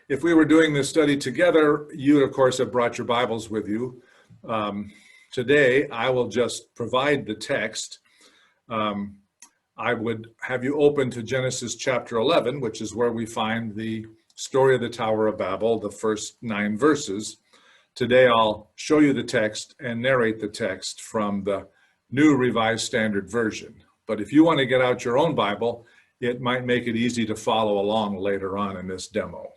If we were doing this study together, you, of course, have brought your Bibles with you. Today, I will just provide the text. I would have you open to Genesis chapter 11, which is where we find the story of the Tower of Babel, the first 9 verses. Today, I'll show you the text and narrate the text from the New Revised Standard Version. But if you want to get out your own Bible, it might make it easy to follow along later on in this demo.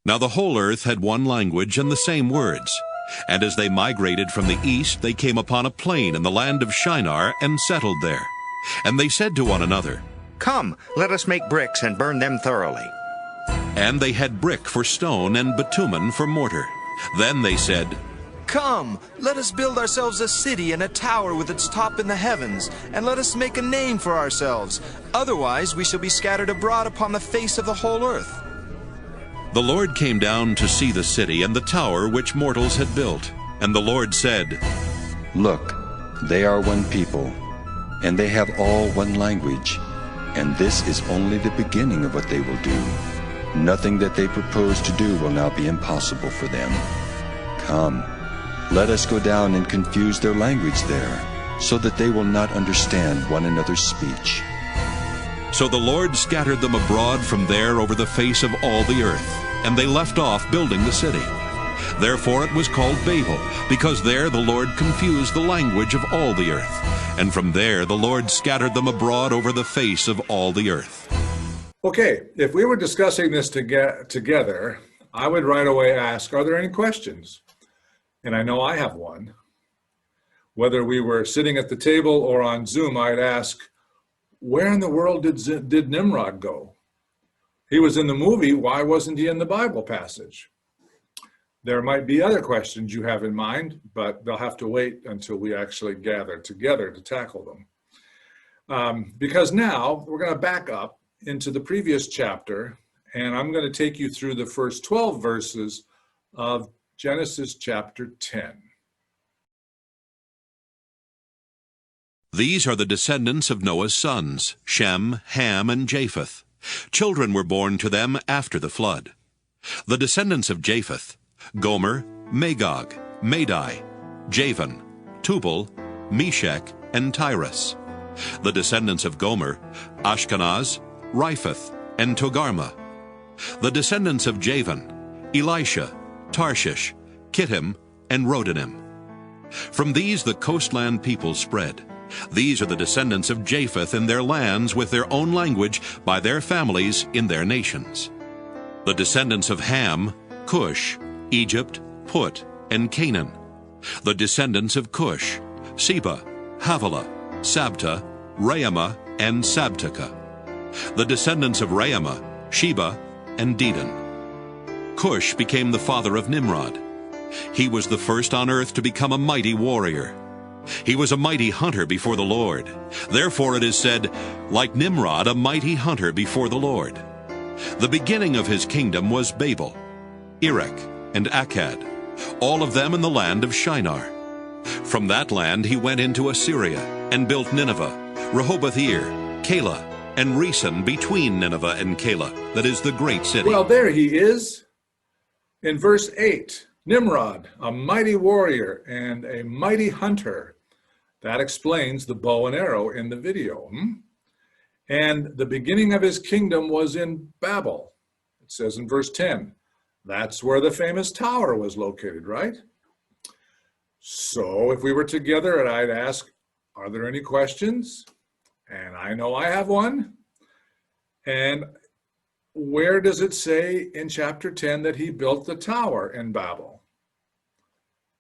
Now the whole earth had one language and the same words. And as they migrated from the east, they came upon a plain in the land of Shinar and settled there. And they said to one another, "Come, let us make bricks and burn them thoroughly." And they had brick for stone and bitumen for mortar. Then they said, "Come, let us build ourselves a city and a tower with its top in the heavens, and let us make a name for ourselves. Otherwise we shall be scattered abroad upon the face of the whole earth." The Lord came down to see the city and the tower which mortals had built. And the Lord said, "Look, they are one people, and they have all one language, and this is only the beginning of what they will do. Nothing that they propose to do will now be impossible for them. Come, let us go down and confuse their language there, so that they will not understand one another's speech." So the Lord scattered them abroad from there over the face of all the earth, and they left off building the city. Therefore it was called Babel, because there the Lord confused the language of all the earth. And from there the Lord scattered them abroad over the face of all the earth. Okay, if we were discussing this together, I would right away ask, are there any questions? And I know I have one. Whether we were sitting at the table or on Zoom, I'd ask, where in the world did Nimrod go? He was in the movie, why wasn't he in the Bible passage? There might be other questions you have in mind, but they'll have to wait until we actually gather together to tackle them. Because now we're going to back up into the previous chapter, and I'm going to take you through the first 12 verses of Genesis chapter 10. These are the descendants of Noah's sons, Shem, Ham, and Japheth. Children were born to them after the flood. The descendants of Japheth, Gomer, Magog, Madai, Javan, Tubal, Meshech, and Tyrus. The descendants of Gomer, Ashkenaz, Riphath, and Togarmah. The descendants of Javan, Elisha, Tarshish, Kittim, and Rodanim. From these the coastland peoples spread. These are the descendants of Japheth in their lands with their own language by their families in their nations. The descendants of Ham, Cush, Egypt, Put, and Canaan. The descendants of Cush, Seba, Havilah, Sabta, Raamah, and Sabteka. The descendants of Raamah, Sheba, and Dedan. Cush became the father of Nimrod. He was the first on earth to become a mighty warrior. He was a mighty hunter before the Lord. Therefore it is said, like Nimrod, a mighty hunter before the Lord. The beginning of his kingdom was Babel, Erech, and Akkad, all of them in the land of Shinar. From that land he went into Assyria, and built Nineveh, Rehoboth-ir, Calah, and Resen between Nineveh and Calah, that is the great city. Well, there he is in verse 8. Nimrod, a mighty warrior and a mighty hunter. That explains the bow and arrow in the video. And the beginning of his kingdom was in Babel. It says in verse 10, that's where the famous tower was located, right? So if we were together and I'd ask, are there any questions? And I know I have one. And where does it say in chapter 10 that he built the tower in Babel?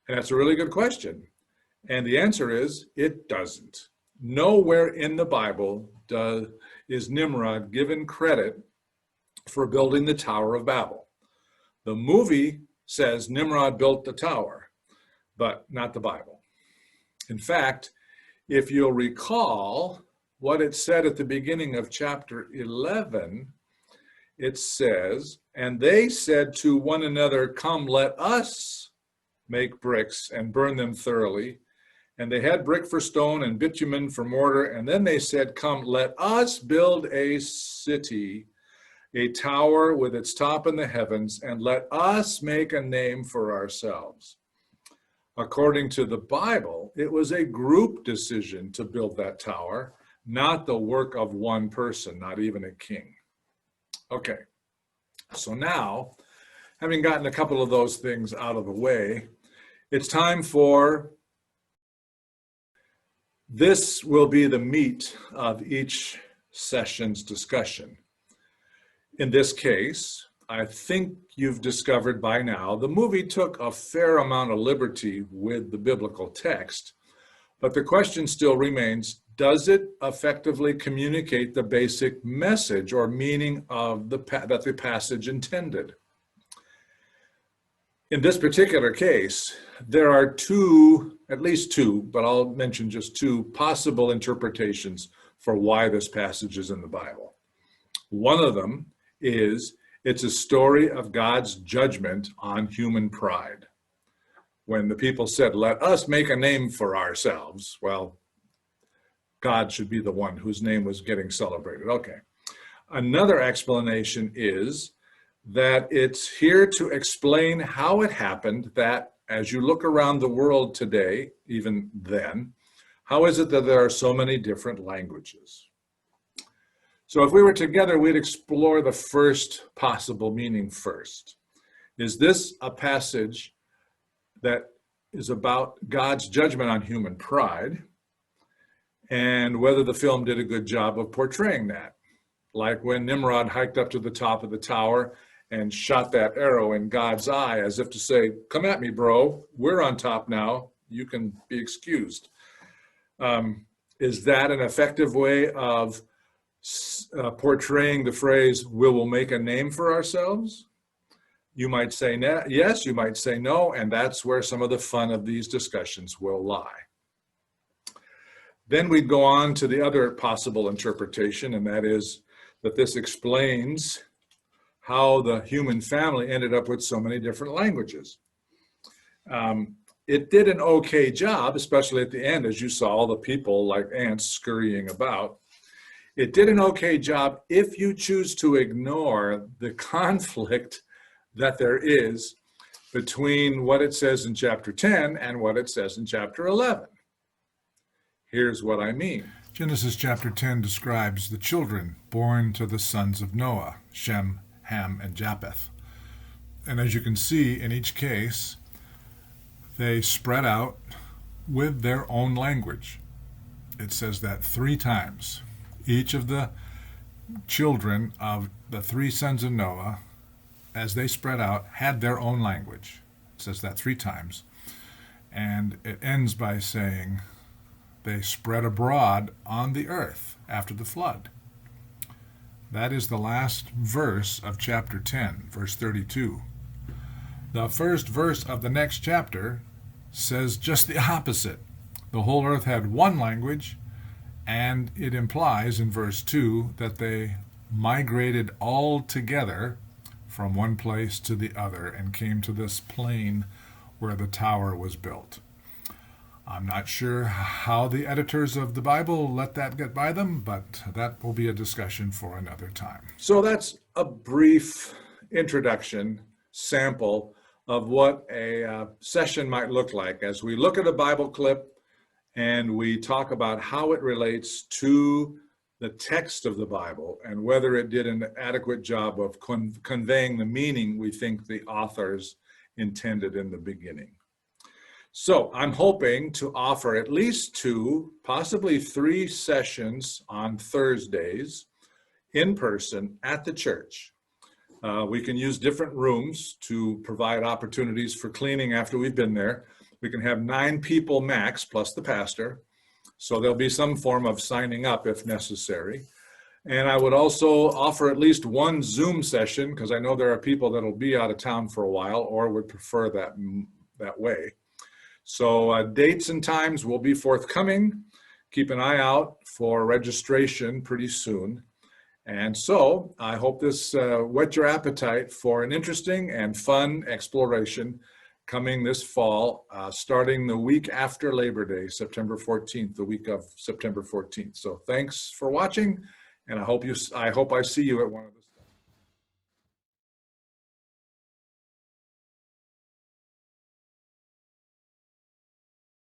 And that's a really good question. And the answer is, it doesn't. Nowhere in the Bible is Nimrod given credit for building the Tower of Babel. The movie says Nimrod built the tower, but not the Bible. In fact, if you'll recall what it said at the beginning of chapter 11, it says, and they said to one another, come, let us make bricks and burn them thoroughly. And they had brick for stone and bitumen for mortar. And then they said, come, let us build a city a tower with its top in the heavens, and let us make a name for ourselves. According to the Bible, it was a group decision to build that tower, not the work of one person, not even a king. Okay, so now, having gotten a couple of those things out of the way, it's time for, this will be the meat of each session's discussion. In this case, I think you've discovered by now, the movie took a fair amount of liberty with the biblical text, but the question still remains, does it effectively communicate the basic message or meaning of that the passage intended? In this particular case, there are at least two, but I'll mention just two possible interpretations for why this passage is in the Bible. One of them is it's a story of God's judgment on human pride. When the people said, let us make a name for ourselves, well, God should be the one whose name was getting celebrated. Okay. Another explanation is that it's here to explain how it happened that as you look around the world today, even then, how is it that there are so many different languages? So if we were together, we'd explore the first possible meaning first. Is this a passage that is about God's judgment on human pride, and whether the film did a good job of portraying that? Like when Nimrod hiked up to the top of the tower and shot that arrow in God's eye as if to say, come at me, bro, we're on top now, you can be excused. Is that an effective way of portraying the phrase, we will make a name for ourselves? You might say yes, you might say no, and that's where some of the fun of these discussions will lie. Then we'd go on to the other possible interpretation, and that is that this explains how the human family ended up with so many different languages. It did an okay job, especially at the end, as you saw all the people like ants scurrying about. It did an okay job if you choose to ignore the conflict that there is between what it says in chapter 10 and what it says in chapter 11. Here's what I mean. Genesis chapter 10 describes the children born to the sons of Noah, Shem, Ham, and Japheth. And as you can see, in each case, they spread out with their own language. It says that 3 times. Each of the children of the 3 sons of Noah, as they spread out, had their own language. It says that 3 times. And it ends by saying, they spread abroad on the earth after the flood. That is the last verse of chapter 10, verse 32. The first verse of the next chapter says just the opposite. The whole earth had one language, and it implies in verse 2 that they migrated all together from one place to the other and came to this plain where the tower was built. I'm not sure how the editors of the Bible let that get by them, but that will be a discussion for another time. So that's a brief introduction, sample of what a session might look like as we look at a Bible clip and we talk about how it relates to the text of the Bible and whether it did an adequate job of conveying the meaning we think the authors intended in the beginning. So I'm hoping to offer at least 2, possibly 3 sessions on Thursdays in person at the church. We can use different rooms to provide opportunities for cleaning after we've been there. We can have 9 people max plus the pastor. So there'll be some form of signing up if necessary. And I would also offer at least 1 Zoom session because I know there are people that'll be out of town for a while or would prefer that way. So dates and times will be forthcoming. Keep an eye out for registration pretty soon. And so I hope this whet your appetite for an interesting and fun exploration coming this fall, starting the week after Labor Day, September 14th, the week of September 14th. So thanks for watching, and I hope I see you at one of the